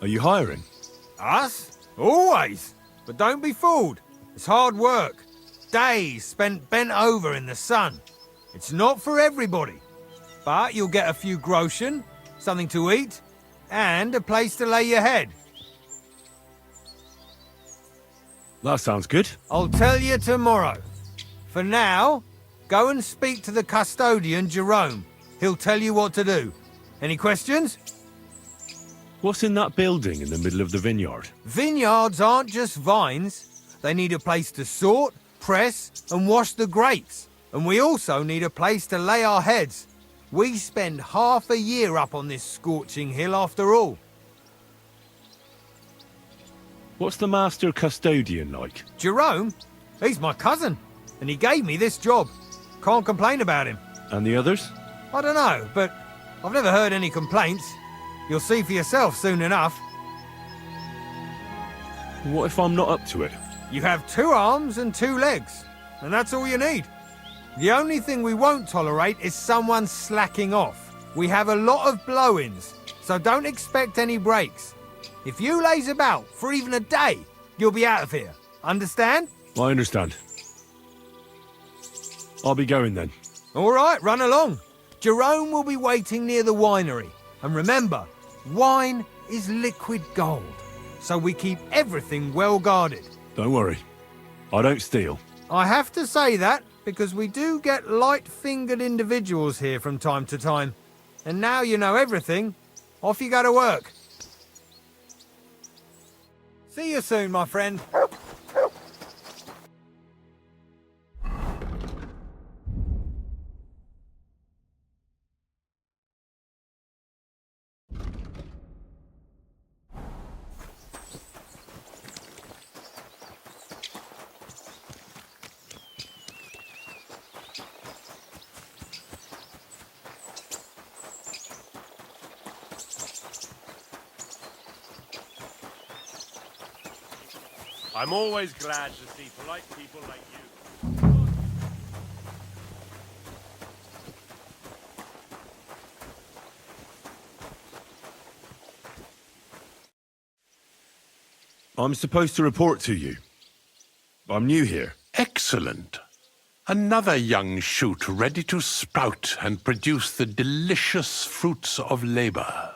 Are you hiring? Us? Always. But don't be fooled. It's hard work. Days spent bent over in the sun. It's not for everybody. But you'll get a few groschen, something to eat, and a place to lay your head. That sounds good. I'll tell you tomorrow. For now, go and speak to the custodian, Jerome. He'll tell you what to do. Any questions? What's in that building in the middle of the vineyard? Vineyards aren't just vines. They need a place to sort, press, and wash the grapes. And we also need a place to lay our heads. We spend half a year up on this scorching hill after all. What's the master custodian like? Jerome? He's my cousin, and he gave me this job. Can't complain about him. And the others? I don't know, but I've never heard any complaints. You'll see for yourself soon enough. What if I'm not up to it? You have 2 arms and 2 legs, and that's all you need. The only thing we won't tolerate is someone slacking off. We have a lot of blow-ins, so don't expect any breaks. If you laze about for even a day, you'll be out of here. Understand? I understand. I'll be going then. All right, run along. Jerome will be waiting near the winery. And remember, wine is liquid gold, so we keep everything well guarded. Don't worry. I don't steal. I have to say that because we do get light-fingered individuals here from time to time. And now you know everything, off you go to work. See you soon, my friend. I'm always glad to see polite people like you. I'm supposed to report to you. I'm new here. Excellent. Another young shoot ready to sprout and produce the delicious fruits of labor.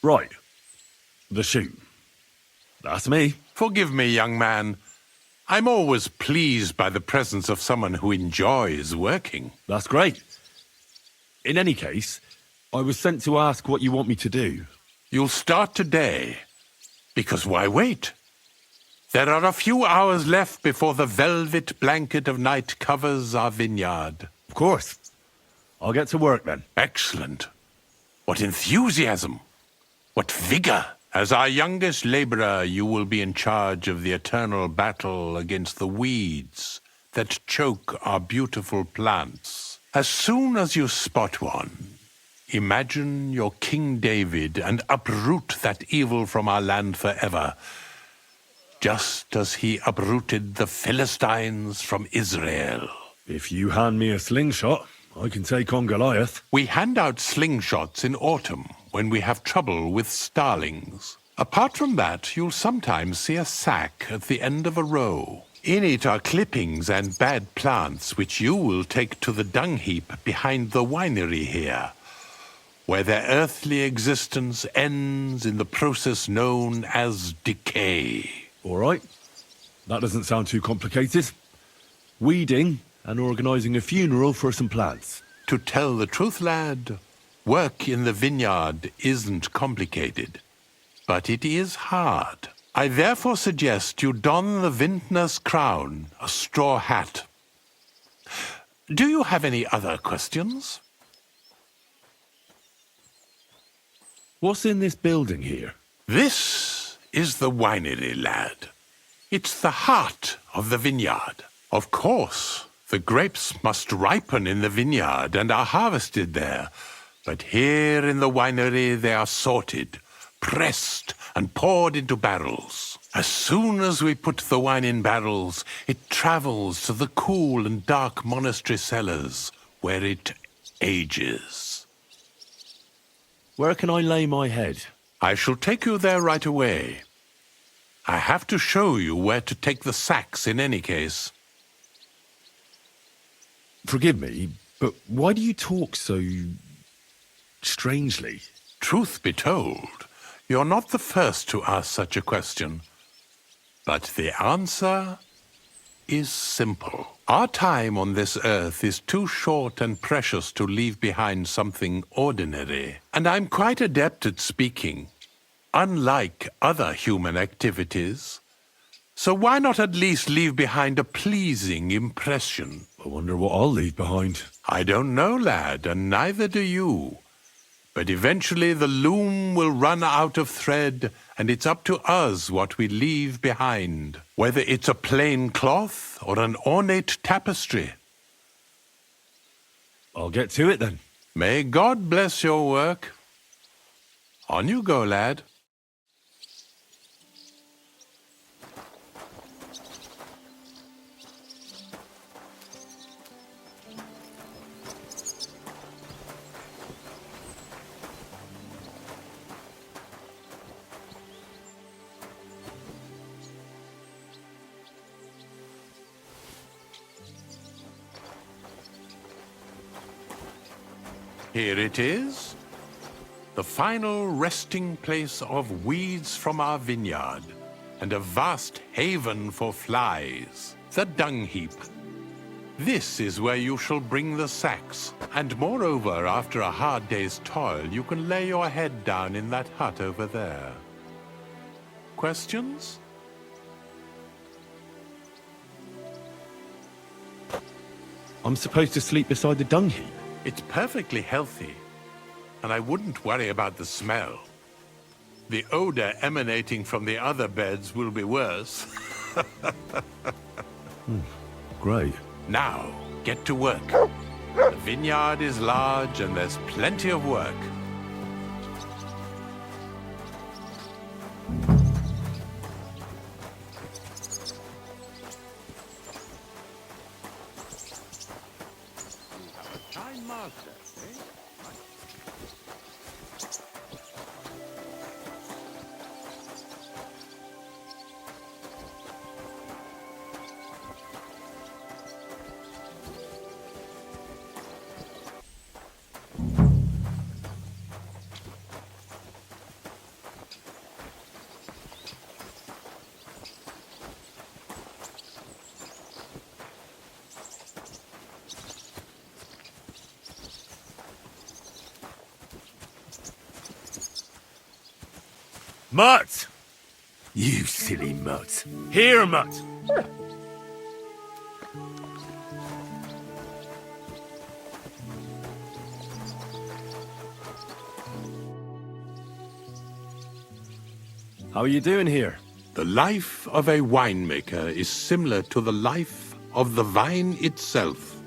Right. The shoot. That's me. Forgive me, young man. I'm always pleased by the presence of someone who enjoys working. That's great. In any case, I was sent to ask what you want me to do. You'll start today, because why wait? There are a few hours left before the velvet blanket of night covers our vineyard. Of course. I'll get to work then. Excellent. What enthusiasm! What vigor! As our youngest laborer, you will be in charge of the eternal battle against the weeds that choke our beautiful plants. As soon as you spot one, imagine you're King David and uproot that evil from our land forever, just as he uprooted the Philistines from Israel. If you hand me a slingshot, I can take on Goliath. We hand out slingshots in autumn when we have trouble with starlings. Apart from that, you'll sometimes see a sack at the end of a row. In it are clippings and bad plants which you will take to the dung heap behind the winery here, where their earthly existence ends in the process known as decay. All right. That doesn't sound too complicated. Weeding and organising a funeral for some plants. To tell the truth, lad, work in the vineyard isn't complicated, but it is hard. I therefore suggest you don the vintner's crown, a straw hat. Do you have any other questions? What's in this building here? This is the winery, lad. It's the heart of the vineyard. Of course, the grapes must ripen in the vineyard and are harvested there. But here in the winery they are sorted, pressed, and poured into barrels. As soon as we put the wine in barrels, it travels to the cool and dark monastery cellars, where it ages. Where can I lay my head? I shall take you there right away. I have to show you where to take the sacks in any case. Forgive me, but why do you talk so strangely? Truth be told, you're not the first to ask such a question. But the answer is simple. Our time on this earth is too short and precious to leave behind something ordinary. And I'm quite adept at speaking, unlike other human activities. So why not at least leave behind a pleasing impression? I wonder what I'll leave behind. I don't know, lad, and neither do you. But eventually the loom will run out of thread, and it's up to us what we leave behind, whether it's a plain cloth or an ornate tapestry. I'll get to it then. May God bless your work. On you go, lad. Here it is, the final resting place of weeds from our vineyard, and a vast haven for flies, the dung heap. This is where you shall bring the sacks, and moreover, after a hard day's toil, you can lay your head down in that hut over there. Questions? I'm supposed to sleep beside the dung heap. It's perfectly healthy, and I wouldn't worry about the smell. The odor emanating from the other beds will be worse. Great. Now, get to work. The vineyard is large and there's plenty of work. Time master, eh? Mutt! You silly mutt. Here, mutt! How are you doing here? The life of a winemaker is similar to the life of the vine itself.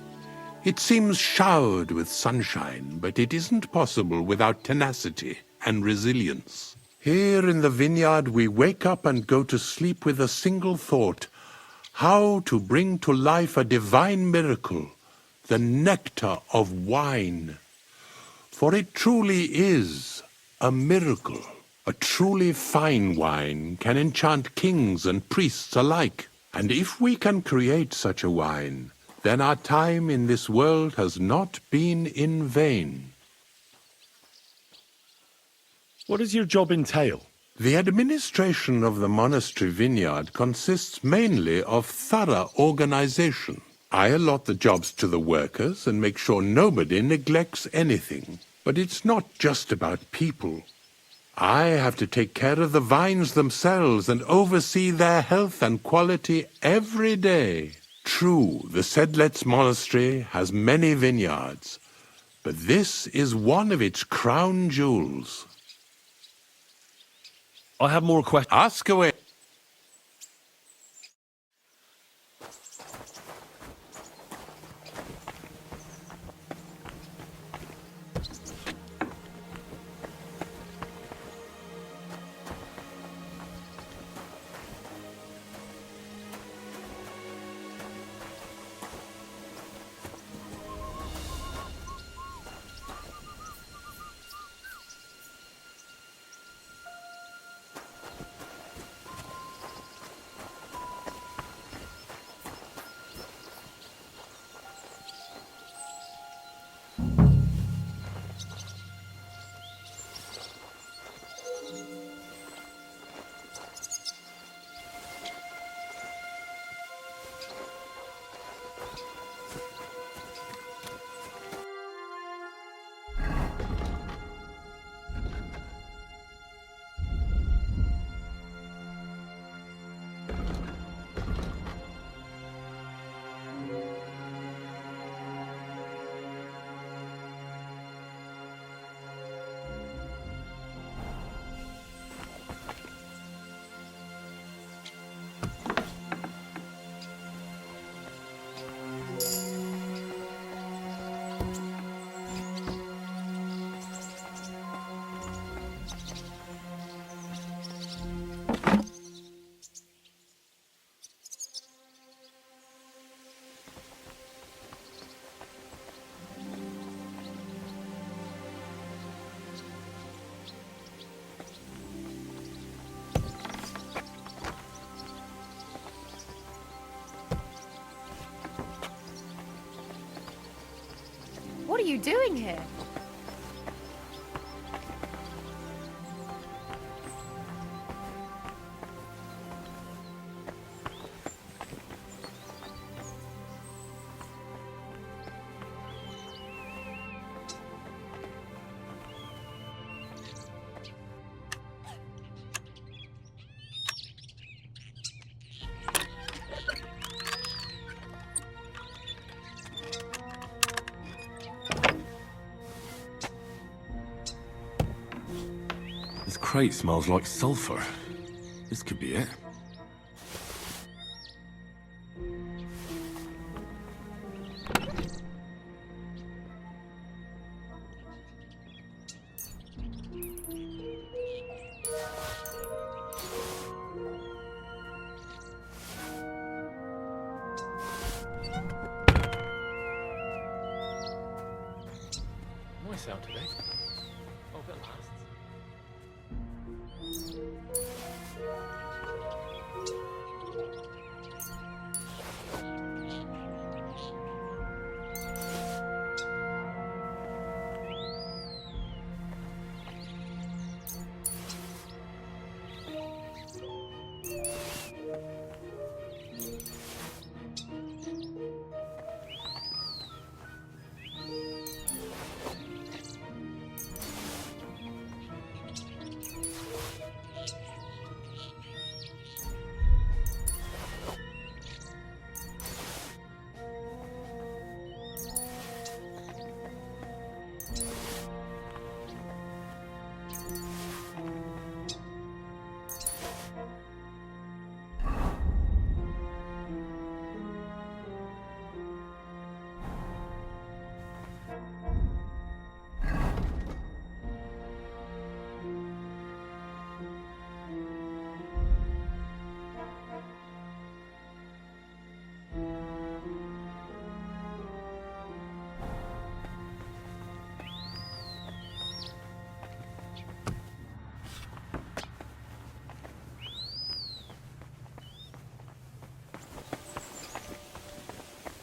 It seems showered with sunshine, but it isn't possible without tenacity and resilience. Here in the vineyard, we wake up and go to sleep with a single thought: how to bring to life a divine miracle, the nectar of wine. For it truly is a miracle. A truly fine wine can enchant kings and priests alike. And if we can create such a wine, then our time in this world has not been in vain. What does your job entail? The administration of the monastery vineyard consists mainly of thorough organization. I allot the jobs to the workers and make sure nobody neglects anything. But it's not just about people. I have to take care of the vines themselves and oversee their health and quality every day. True, the Sedlets monastery has many vineyards, but this is one of its crown jewels. I have more questions. Ask away. you doing here? This crate smells like sulfur. This could be it. Nice out today. Hope it lasts.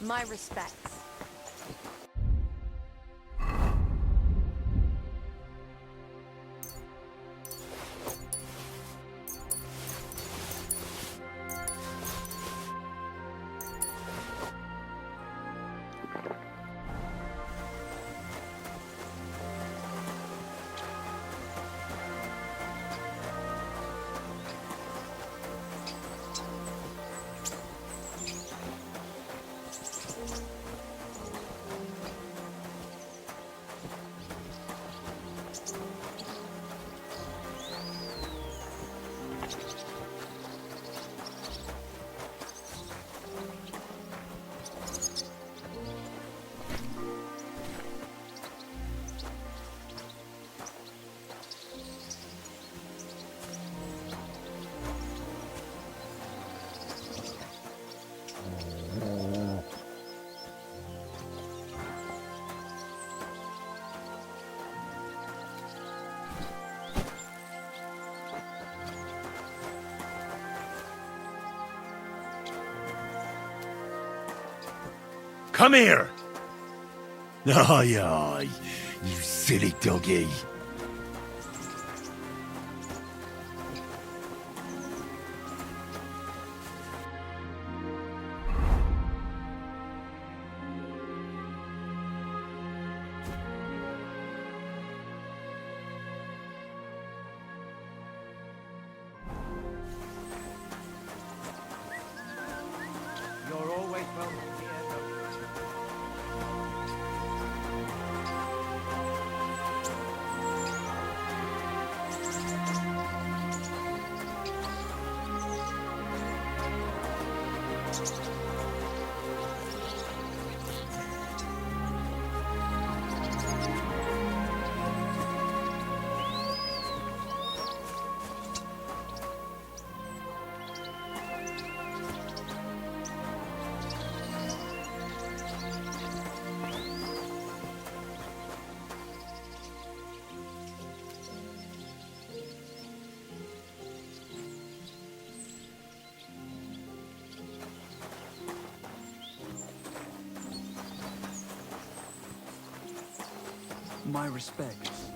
My respects. Come here! Aye, aye, you silly doggy. You're always welcome here. My respects.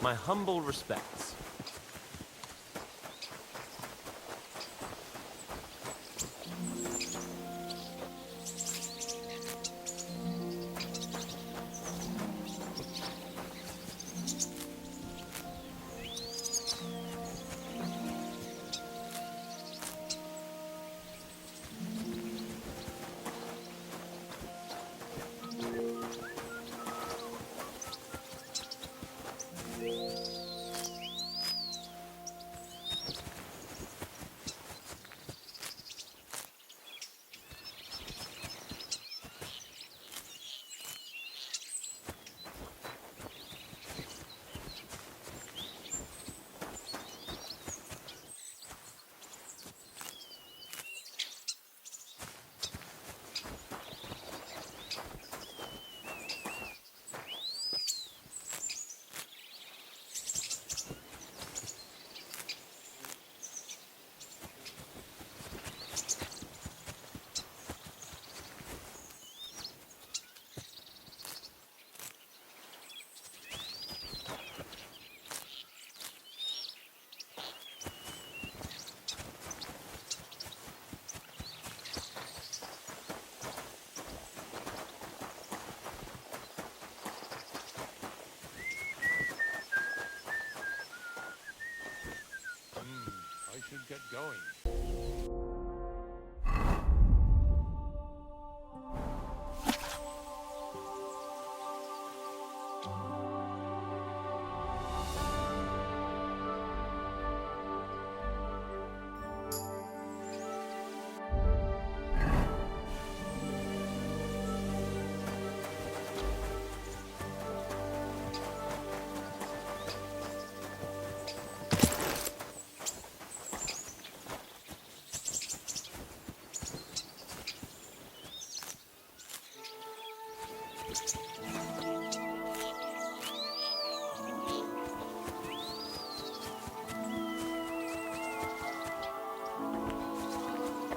My humble respects. I should get going.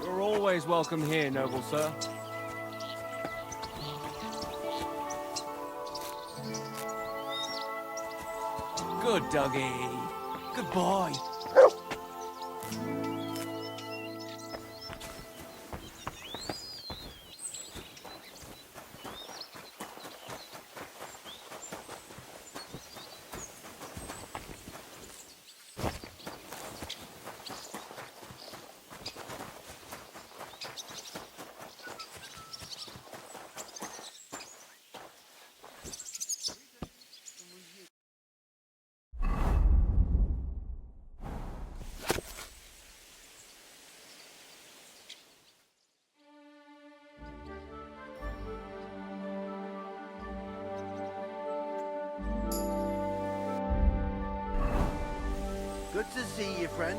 You're always welcome here, noble sir. Good doggy. Good boy. Good to see you, friend.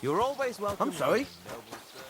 You're always welcome. I'm sorry? here, noble sir.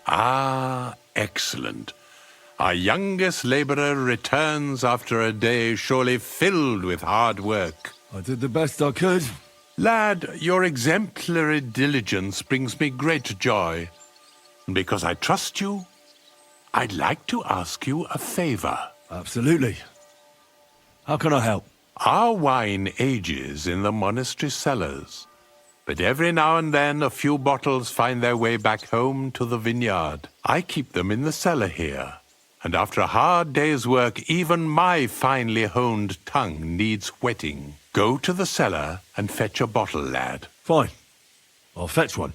Ah, excellent. Our youngest laborer returns after a day surely filled with hard work. I did the best I could. Lad, your exemplary diligence brings me great joy. And because I trust you, I'd like to ask you a favor. Absolutely. How can I help? Our wine ages in the monastery cellars, but every now and then a few bottles find their way back home to the vineyard. I keep them in the cellar here, and after a hard day's work, even my finely honed tongue needs whetting. Go to the cellar and fetch a bottle, lad. Fine. I'll fetch one.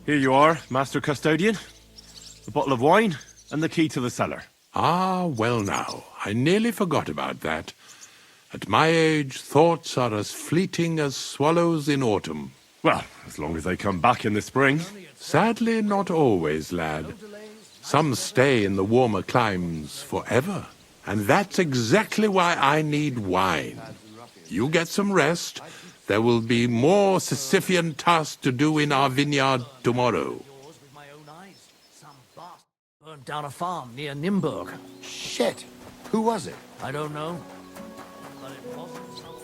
Here you are, Master Custodian. The bottle of wine and the key to the cellar. Ah, well now, I nearly forgot about that. At my age, thoughts are as fleeting as swallows in autumn. Well, as long as they come back in the spring. Sadly, not always, lad. Some stay in the warmer climes forever. And that's exactly why I need wine. You get some rest. There will be more Sisyphean tasks to do in our vineyard tomorrow. With my own eyes. Some bastard burned down a farm near Nimburg. Shit. Who was it? I don't know. But it wasn't someone.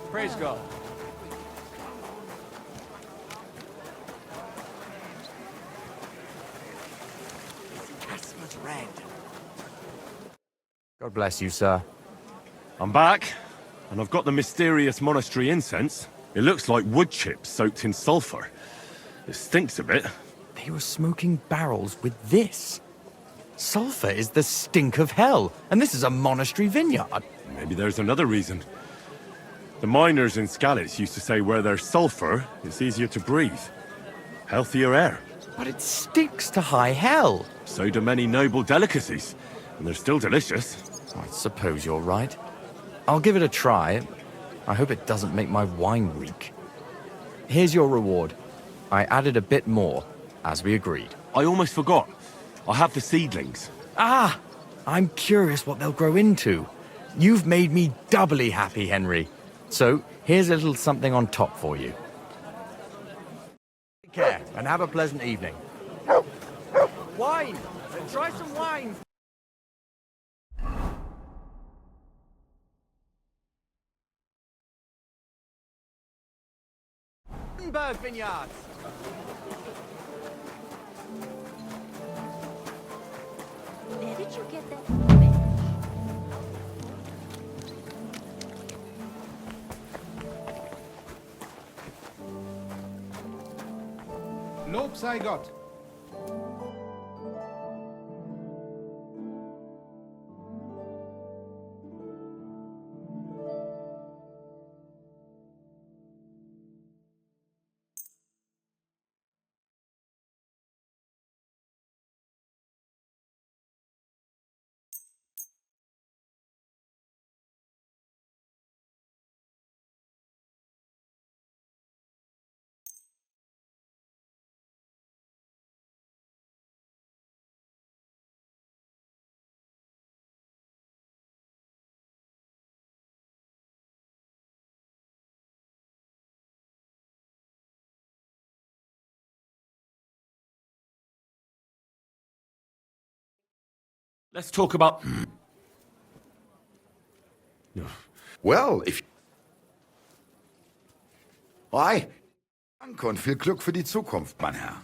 Praise God. Casper's red. God bless you, sir. I'm back, and I've got the mysterious monastery incense. It looks like wood chips soaked in sulfur. It stinks a bit. They were smoking barrels with this. Sulfur is the stink of hell, and this is a monastery vineyard. Maybe there's another reason. The miners in Skalitz used to say where there's sulfur, it's easier to breathe. Healthier air. But it stinks to high hell. So do many noble delicacies, and they're still delicious. I suppose you're right. I'll give it a try. I hope it doesn't make my wine reek. Here's your reward. I added a bit more, as we agreed. I almost forgot. I have the seedlings. Ah! I'm curious what they'll grow into. You've made me doubly happy, Henry. So, here's a little something on top for you. Take care, and have a pleasant evening. Wine! Try some wine! Vineyards! Where did you get that? Lob sei Gott. Let's talk about... Well, if... Hi. Danke und viel Glück für die Zukunft, mein Herr.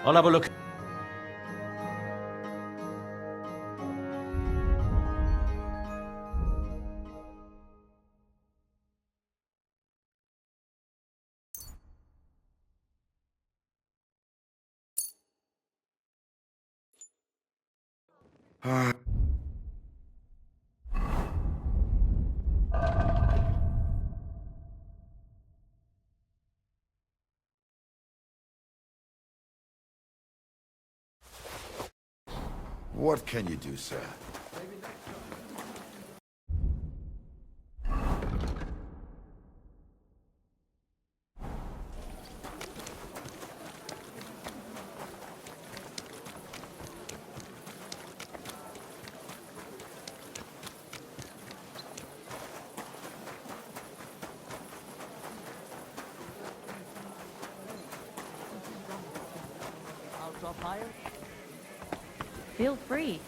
I'll have a look. What can you do, sir? I'll drop higher. Feel free.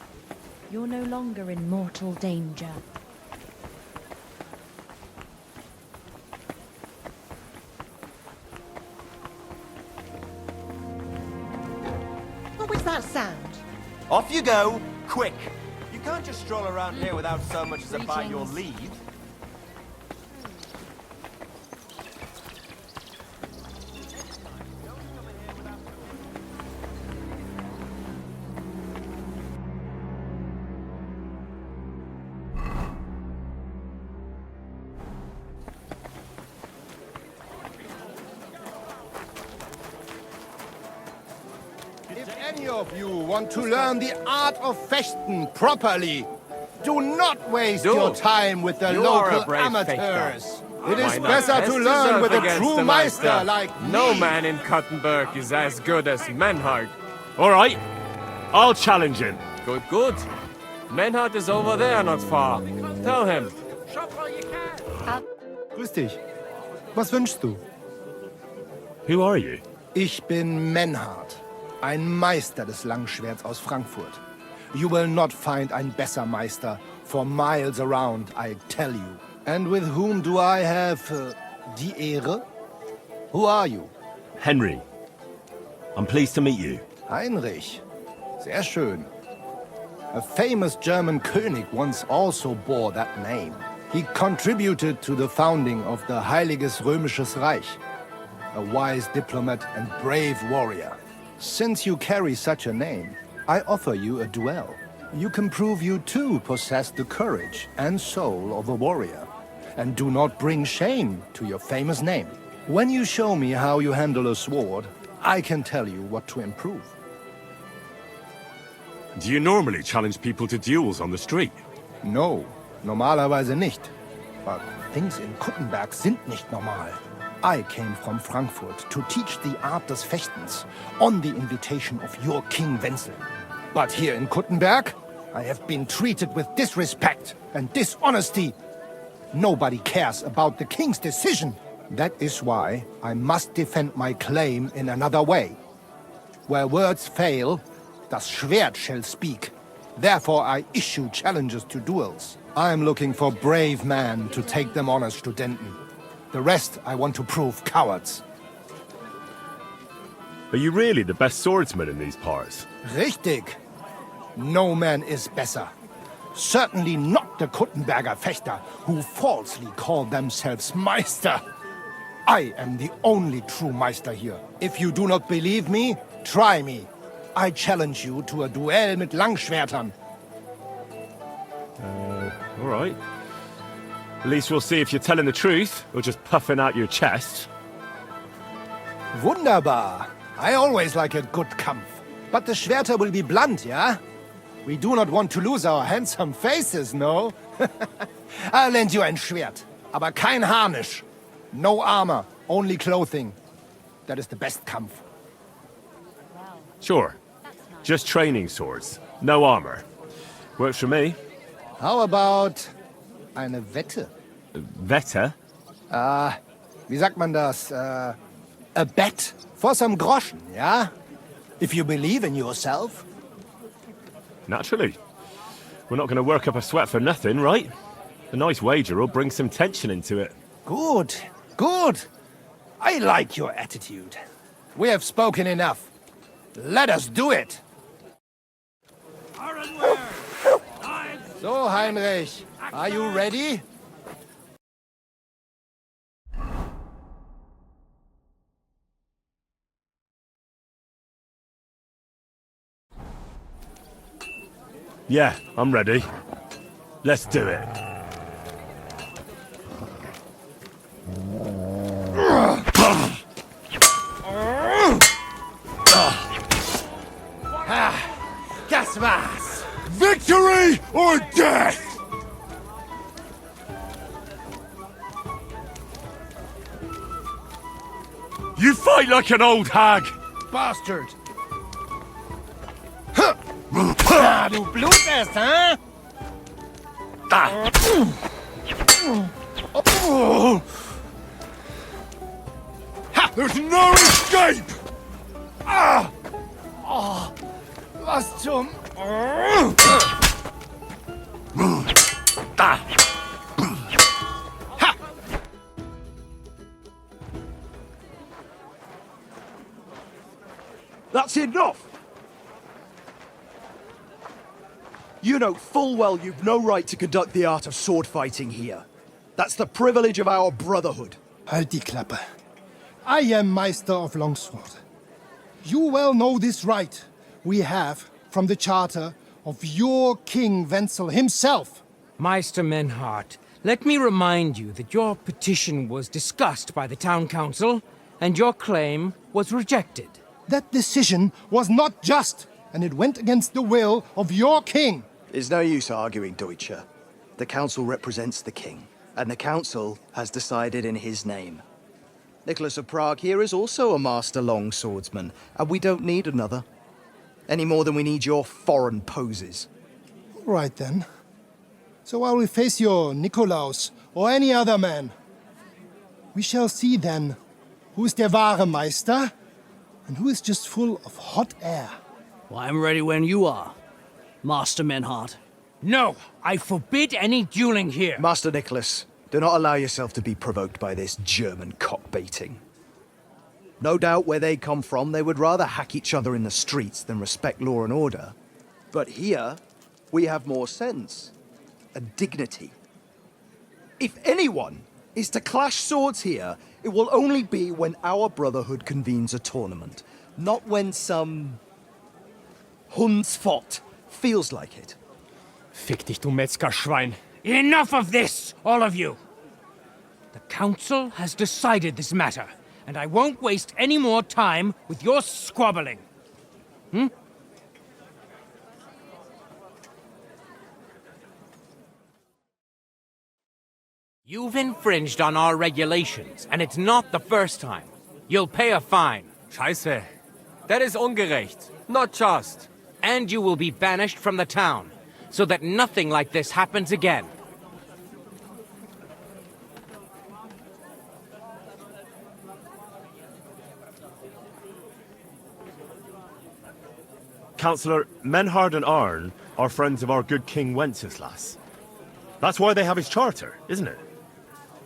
You're no longer in mortal danger. What was that sound? Off you go, quick. You can't just stroll around here without so much as a by your Greetings. leave. If any of you want to learn the art of fechten properly, do not waste your time with the You are a local brave amateurs. It is Why not? better Test to learn yourself with a against true the meister like No me. man in Kuttenberg is as good as Menhard. All right, I'll challenge him. Good, good. Menhard is over there not far. Tell him. Grüß dich. Was wünschst du? Who are you? Ich bin Menhard, ein Meister des Langschwerts aus Frankfurt. You will not find ein besser Meister for miles around, I tell you. And with whom do I have die Ehre? Who are you? Henry. I'm pleased to meet you. Heinrich. Sehr schön. A famous German König once also bore that name. He contributed to the founding of the Heiliges Römisches Reich. A wise diplomat and brave warrior. Since you carry such a name, I offer you a duel. You can prove you too possess the courage and soul of a warrior. And do not bring shame to your famous name. When you show me how you handle a sword, I can tell you what to improve. Do you normally challenge people to duels on the street? No, normalerweise nicht. But things in Kuttenberg sind nicht normal. I came from Frankfurt to teach the art des Fechtens on the invitation of your King Wenzel. But here in Kuttenberg, I have been treated with disrespect and dishonesty. Nobody cares about the king's decision. That is why I must defend my claim in another way. Where words fail, das Schwert shall speak. Therefore I issue challenges to duels. I am looking for brave men to take them on as Studenten. The rest I want to prove cowards. Are you really the best swordsman in these parts? Richtig. No man is better. Certainly not the Kuttenberger Fechter, who falsely call themselves Meister. I am the only true Meister here. If you do not believe me, try me. I challenge you to a duel mit Langschwertern. All right. At least we'll see if you're telling the truth or just puffing out your chest. Wunderbar. I always like a good Kampf. But the Schwerter will be blunt, yeah? We do not want to lose our handsome faces, no? I'll lend you ein Schwert. Aber kein Harnisch. No armor, only clothing. That is the best Kampf. Sure. Just training swords. No armor. Works for me. How about eine Wette? Wette? Wie sagt man das? A bet for some Groschen, yeah? If you believe in yourself. Naturally. We're not going to work up a sweat for nothing, right? A nice wager will bring some tension into it. Good, good. I like your attitude. We have spoken enough. Let us do it. So, Heinrich, are you ready? Yeah, I'm ready. Let's do it. Das war's. Victory or death! You fight like an old hag! Bastard. Du blutest, hä? There's no escape! Was zum... That's enough! You know full well you've no right to conduct the art of sword fighting here. That's the privilege of our brotherhood. Halt die Klappe. I am Meister of Longsword. You well know this right we have from the charter of your King Wenzel himself. Meister Menhard, let me remind you that your petition was discussed by the town council, and your claim was rejected. That decision was not just, and it went against the will of your king. It's no use arguing, Deutscher. The council represents the king, and the council has decided in his name. Nicholas of Prague here is also a master longswordsman, and we don't need another. Any more than we need your foreign poses. All right, then. So I will face your Nikolaus or any other man. We shall see then who is der wahre Meister and who is just full of hot air. Well, I'm ready when you are, Master Menhard. No, I forbid any dueling here. Master Nicholas, do not allow yourself to be provoked by this German cock-baiting. No doubt where they come from, they would rather hack each other in the streets than respect law and order. But here, we have more sense and dignity. If anyone is to clash swords here, it will only be when our brotherhood convenes a tournament, not when some Hundsfott feels like it. Fick dich, du Metzgerschwein. Enough of this, all of you! The council has decided this matter, and I won't waste any more time with your squabbling. You've infringed on our regulations, and it's not the first time. You'll pay a fine. Scheiße. That is ungerecht. Not just. And you will be banished from the town, so that nothing like this happens again. Councillor, Menhard and Arn are friends of our good King Wenceslas. That's why they have his charter, isn't it?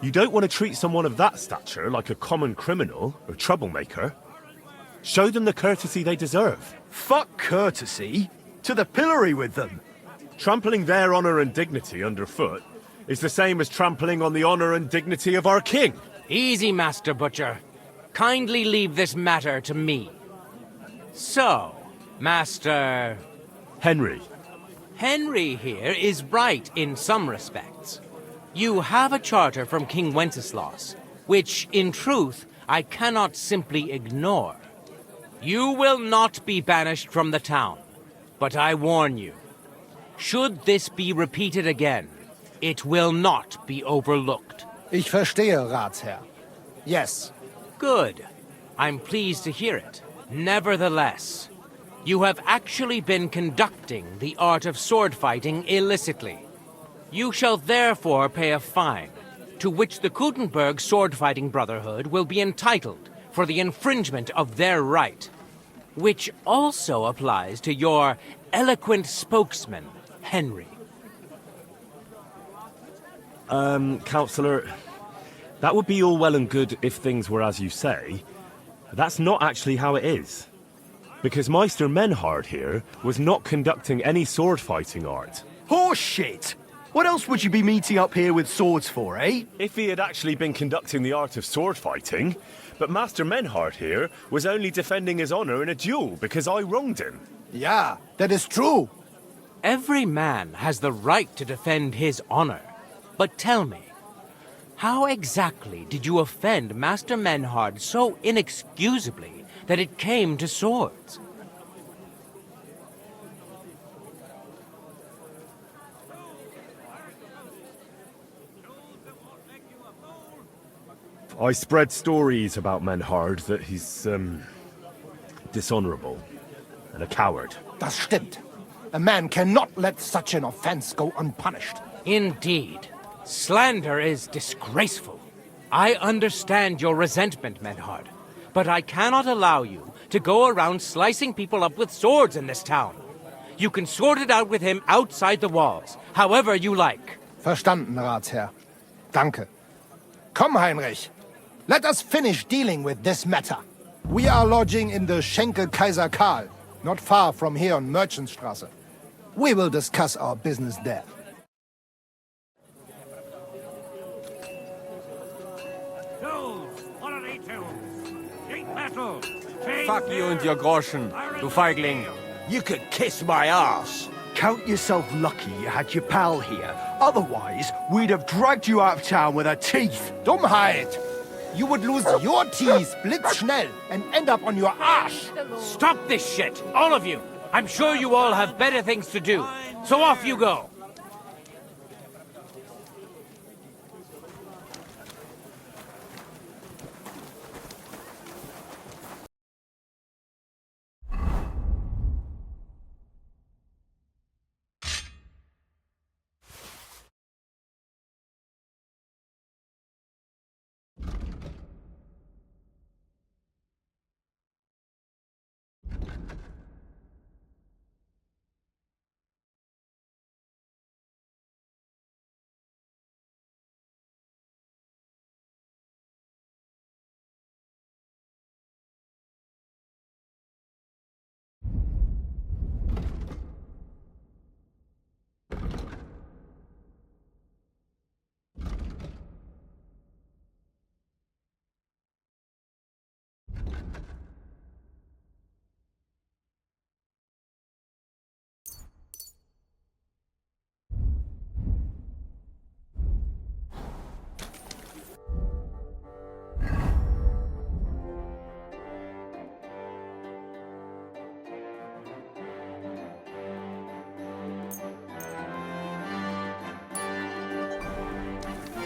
You don't want to treat someone of that stature like a common criminal or troublemaker. Show them the courtesy they deserve. Fuck courtesy. To the pillory with them. Trampling their honor and dignity underfoot is the same as trampling on the honor and dignity of our king. Easy, Master Butcher. Kindly leave this matter to me. So, Master... Henry. Henry here is right in some respects. You have a charter from King Wenceslas, which, in truth, I cannot simply ignore. You will not be banished from the town, but I warn you, should this be repeated again, it will not be overlooked. Ich verstehe, Ratsherr. Yes. Good. I'm pleased to hear it. Nevertheless, you have actually been conducting the art of sword fighting illicitly. You shall therefore pay a fine, to which the Kutenberg Sword-Fighting Brotherhood will be entitled for the infringement of their right, which also applies to your eloquent spokesman, Henry. Counselor, that would be all well and good if things were as you say. That's not actually how it is. Because Meister Menhard here was not conducting any sword-fighting art. Horseshit! What else would you be meeting up here with swords for, eh? If he had actually been conducting the art of sword fighting, but Master Menhard here was only defending his honor in a duel because I wronged him. Yeah, that is true. Every man has the right to defend his honor. But tell me, how exactly did you offend Master Menhard so inexcusably that it came to swords? I spread stories about Menhard that he's, dishonorable and a coward. Das stimmt. A man cannot let such an offense go unpunished. Indeed. Slander is disgraceful. I understand your resentment, Menhard, but I cannot allow you to go around slicing people up with swords in this town. You can sort it out with him outside the walls, however you like. Verstanden, Ratsherr. Danke. Komm, Heinrich. Let us finish dealing with this matter. We are lodging in the Schenkel Kaiser Karl, not far from here on Merchantstrasse. We will discuss our business there. Fuck you and your Groschen, du Feigling. You could kiss my ass. Count yourself lucky you had your pal here. Otherwise, we'd have dragged you out of town with our teeth. Dummheit! You would lose your teeth blitzschnell and end up on your arse. Stop this shit, all of you! I'm sure you all have better things to do, so off you go!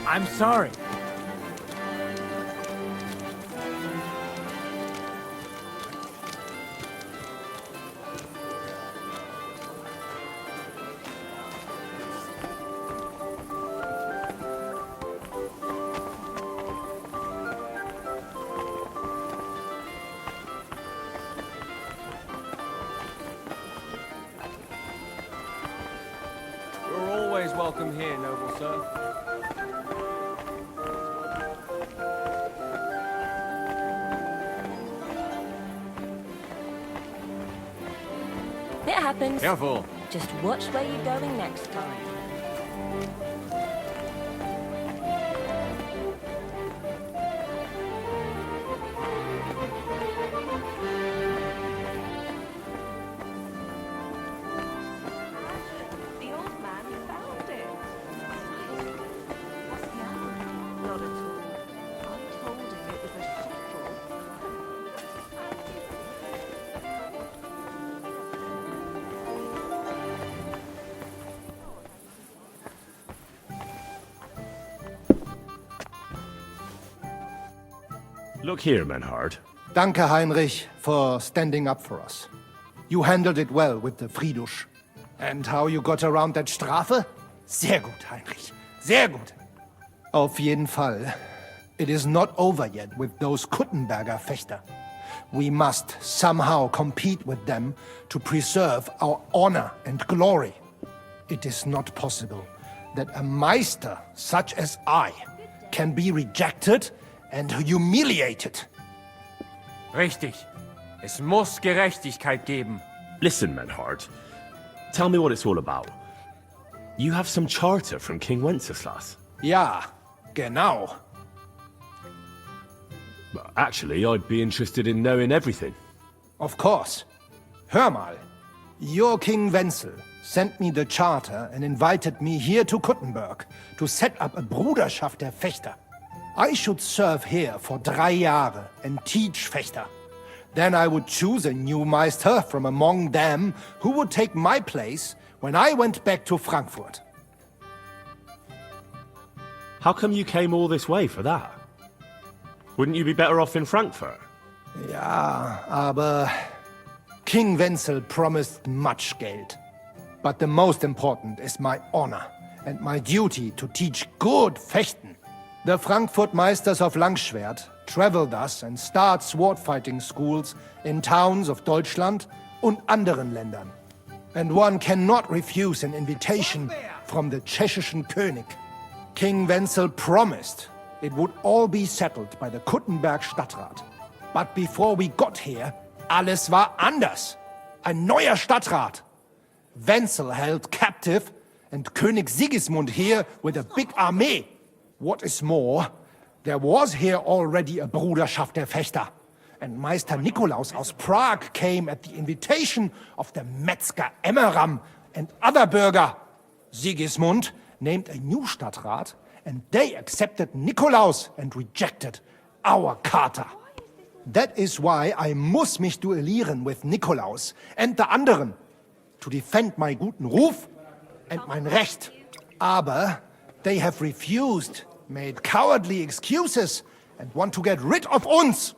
I'm sorry. You're always welcome here, noble sir. It happens. Careful. Just watch where you're going next time. The old man found it. What's he out? Not at all. I told him it was a shuttle Look here, Menhard. Danke, Heinrich, for standing up for us. You handled it well with the Friedusch. And how you got around that Strafe? Sehr gut, Heinrich. Sehr gut. Auf jeden Fall. It is not over yet with those Kuttenberger Fechter. We must somehow compete with them to preserve our honor and glory. It is not possible that a Meister such as I can be rejected and humiliated. Richtig. Es muss Gerechtigkeit geben. Listen, Menhard. Tell me what it's all about. You have some charter from King Wenceslas. Ja, genau. Actually, I'd be interested in knowing everything. Of course. Hör mal. Your King Wenzel sent me the charter and invited me here to Kuttenberg to set up a Bruderschaft der Fechter. I should serve here for 3 Jahre and teach Fechter. Then I would choose a new Meister from among them who would take my place when I went back to Frankfurt. How come you came all this way for that? Wouldn't you be better off in Frankfurt? Ja, aber King Wenzel promised much Geld. But the most important is my honor and my duty to teach good Fechten. The Frankfurt Meisters of Langschwert travel thus and start sword fighting schools in towns of Deutschland und anderen Ländern. And one cannot refuse an invitation from the tschechischen König. King Wenzel promised it would all be settled by the Kuttenberg Stadtrat. But before we got here, alles war anders. Ein neuer Stadtrat. Wenzel held captive and König Sigismund here with a big army. What is more, there was here already a Bruderschaft der Fechter. And Meister Nikolaus aus Prague came at the invitation of the Metzger Emmeram and other burger. Sigismund named a new Stadtrat, and they accepted Nikolaus and rejected our Charta. That is why I muss mich duellieren with Nikolaus and the anderen, to defend my guten Ruf and mein Recht. Aber they have refused, made cowardly excuses, and want to get rid of uns.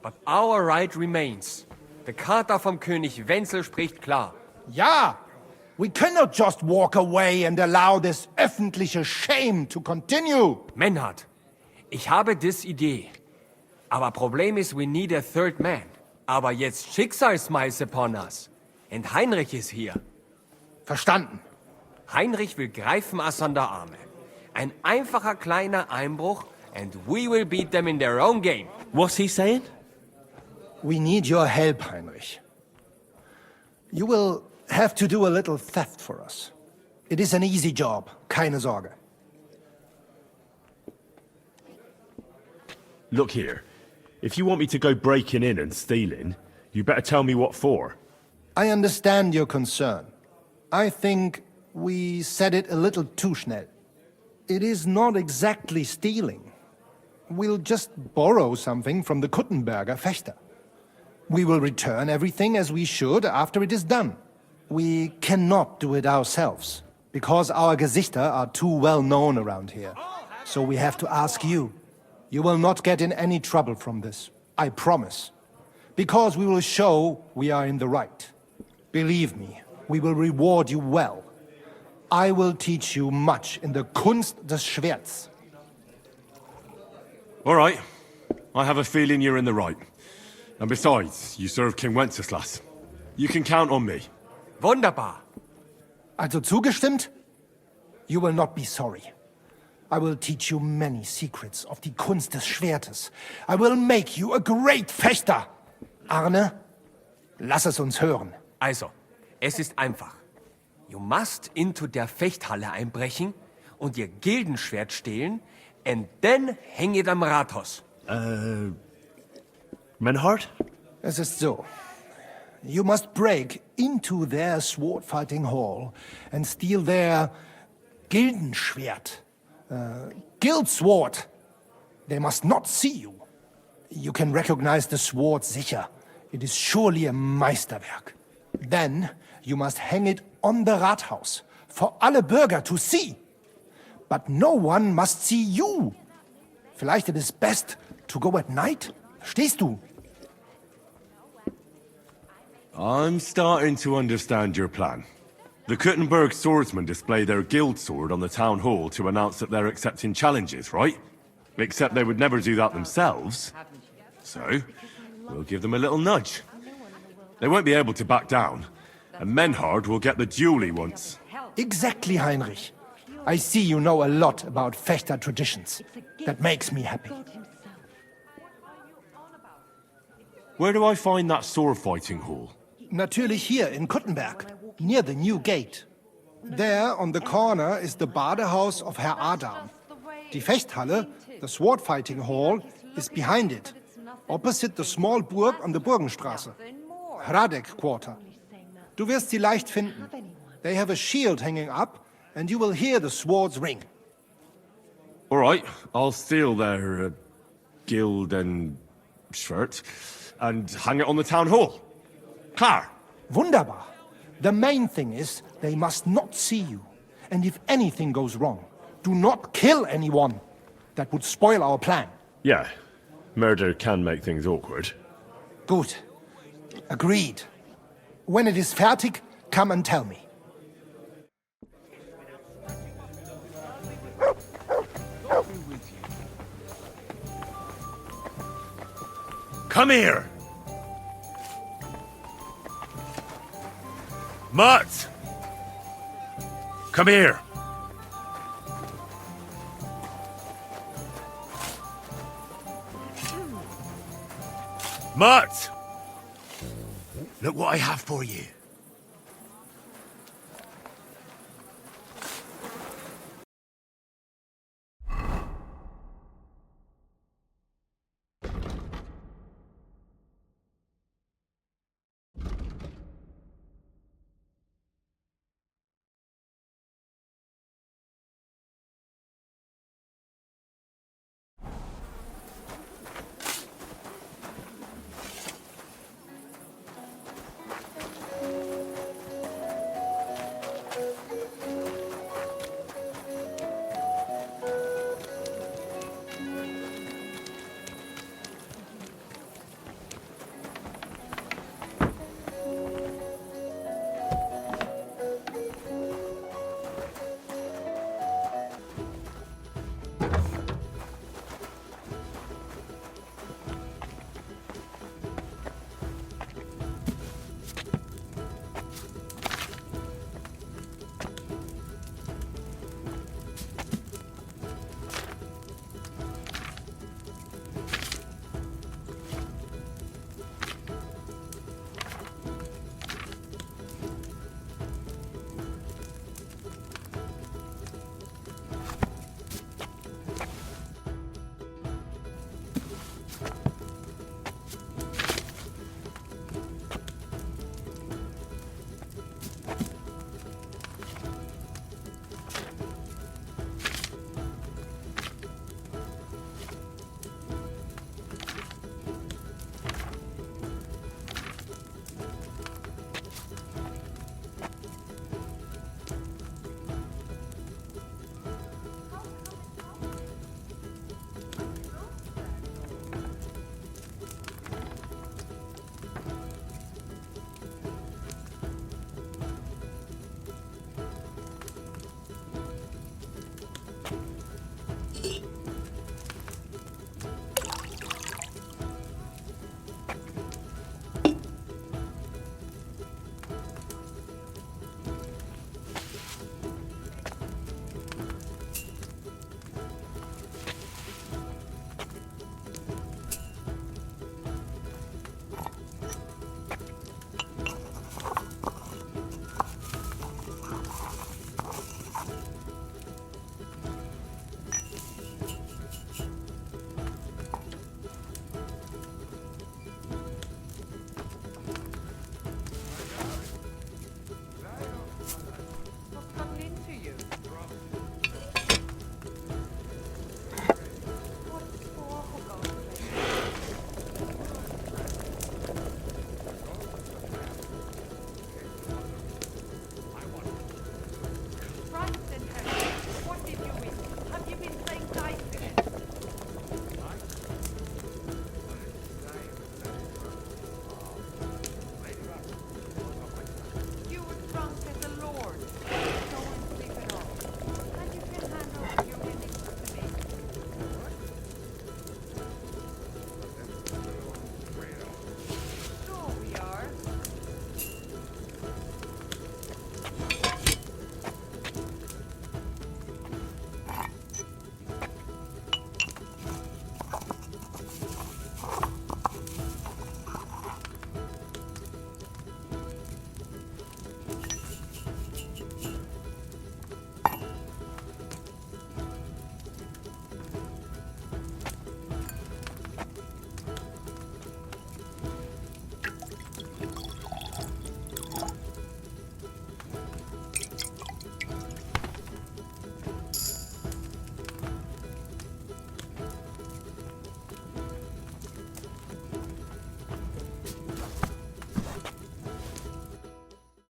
But our right remains. The Charta vom König Wenzel spricht klar. Ja, we cannot just walk away and allow this öffentliche shame to continue. Menhard, ich habe dis Idee. Aber Problem ist, we need a third man. Aber jetzt Schicksalsmeis upon us. And Heinrich ist hier. Verstanden. Heinrich will greifen us an der Arme. Ein einfacher kleiner Einbruch and we will beat them in their own game. What's he saying? We need your help, Heinrich. You will have to do a little theft for us. It is an easy job, keine Sorge. Look here. If you want me to go breaking in and stealing, you better tell me what for. I understand your concern. I think we said it a little too schnell. It is not exactly stealing. We'll just borrow something from the Kuttenberger Fechter. We will return everything as we should after it is done. We cannot do it ourselves, because our Gesichter are too well known around here. So we have to ask you. You will not get in any trouble from this, I promise. Because we will show we are in the right. Believe me, we will reward you well. I will teach you much in the Kunst des Schwerts. All right. I have a feeling you're in the right. And besides, you serve King Wenceslas. You can count on me. Wunderbar. Also zugestimmt? You will not be sorry. I will teach you many secrets of die Kunst des Schwertes. I will make you a great Fechter. Arne, lass es uns hören. Also, es ist einfach. You must into der Fechthalle einbrechen und ihr Gildenschwert stehlen and then hang it am Rathaus. Menhard? Es ist so. You must break into their sword-fighting hall and steal their Gildenschwert. Guild sword. They must not see you. You can recognize the sword sicher. It is surely a Meisterwerk. Then you must hang it on the Rathaus for alle Bürger to see. But no one must see you. Vielleicht it is best to go at night? Verstehst du? I'm starting to understand your plan. The Kuttenberg swordsmen display their guild sword on the town hall to announce that they're accepting challenges, right? Except they would never do that themselves. So, we'll give them a little nudge. They won't be able to back down, and Menhard will get the duel he wants. Exactly, Heinrich. I see you know a lot about Fechter traditions. That makes me happy. Where do I find that sword fighting hall? Natürlich hier in Kuttenberg, near the new gate. There, on the corner, is the Badehaus of Herr Adam. Die Fechthalle, the sword fighting hall, is behind it, opposite the small Burg on the Burgenstraße. Hradek Quarter. Du wirst sie leicht finden. They have a shield hanging up, and you will hear the swords ring. All right, I'll steal their guild and shirt and hang it on the town hall. Klar. Wunderbar. The main thing is they must not see you. And if anything goes wrong, do not kill anyone. That would spoil our plan. Yeah, murder can make things awkward. Good. Agreed. When it is fertig, come and tell me. Come here! Mutt! Come here! Mutt! Look what I have for you.